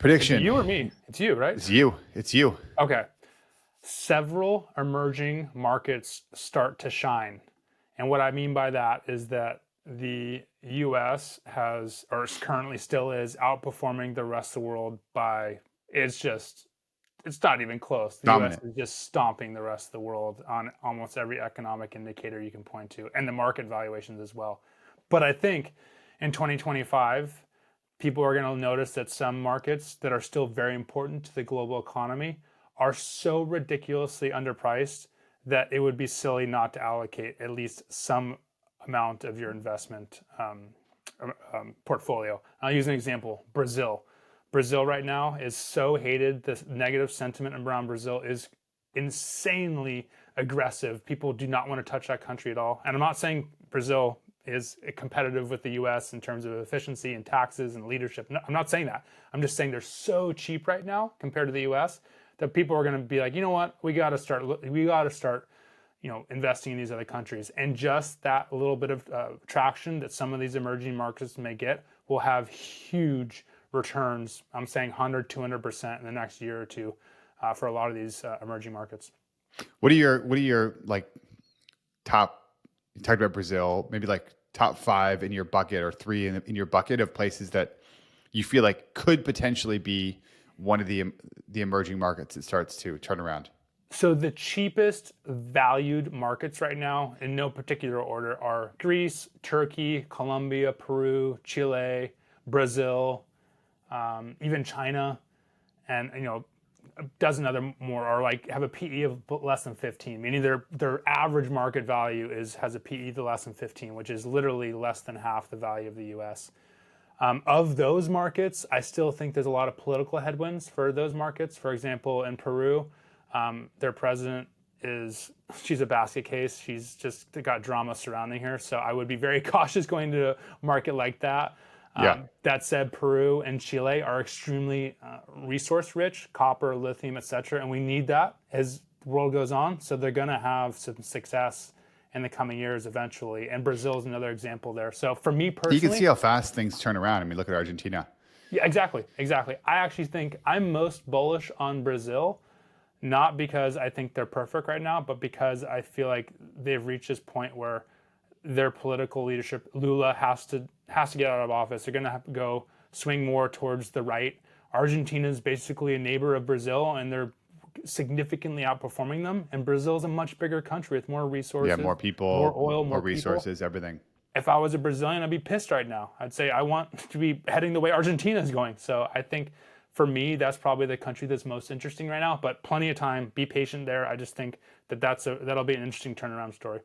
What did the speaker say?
Is it Prediction. you or me? It's you, right? It's you. It's you. Okay. Several emerging markets start to shine. And what I mean by that is that the US has, or currently still is, outperforming the rest of the world by, it's just, it's not even close. The US Dominant. is just stomping the rest of the world on almost every economic indicator you can point to, and the market valuations as well. But I think in 2025, people are going to notice that some markets that are still very important to the global economy are so ridiculously underpriced that it would be silly not to allocate at least some amount of your investment portfolio. I'll use an example: Brazil. Brazil right now is so hated. The negative sentiment around Brazil is insanely aggressive. People do not want to touch that country at all. And I'm not saying Brazil is competitive with the US in terms of efficiency and taxes and leadership. No, I'm not saying that. I'm just saying they're so cheap right now compared to the US that people are going to be like, you know what, we got to start, investing in these other countries. And just that little bit of traction that some of these emerging markets may get will have huge returns. I'm saying 100, 200% in the next year or two for a lot of these emerging markets. What are your like top? You talked about Brazil, maybe like top 5 in your bucket or 3 in your bucket of places that you feel like could potentially be one of the emerging markets that starts to turn around. So the cheapest valued markets right now, in no particular order, are Greece, Turkey, Colombia, Peru, Chile, Brazil, even China, and a dozen other more are like have a PE of less than 15, meaning their average market value has a PE of less than 15, which is literally less than half the value of the US. Of those markets, I still think there's a lot of political headwinds for those markets. For example, in Peru, their president she's a basket case. She's just got drama surrounding her. So I would be very cautious going to a market like that. Yeah. That said, Peru and Chile are extremely resource rich, copper, lithium, etc., and we need that as the world goes on. So they're going to have some success in the coming years eventually. And Brazil is another example there. So for me personally, You can see how fast things turn around. I mean, look at Argentina. yeah, exactly. I actually think I'm most bullish on Brazil, not because I think they're perfect right now, but because I feel like they've reached this point where their political leadership, Lula has to get out of office. They're going to have to go swing more towards the right. Argentina is basically a neighbor of Brazil, and they're significantly outperforming them. And Brazil is a much bigger country with more resources, Yeah, more people, more oil, more more people. resources, everything. If I was a Brazilian, I'd be pissed right now. I'd say I want to be heading the way Argentina is going. So I think for me, that's probably the country that's most interesting right now. But plenty of time. Be patient there. I just think that'll be an interesting turnaround story.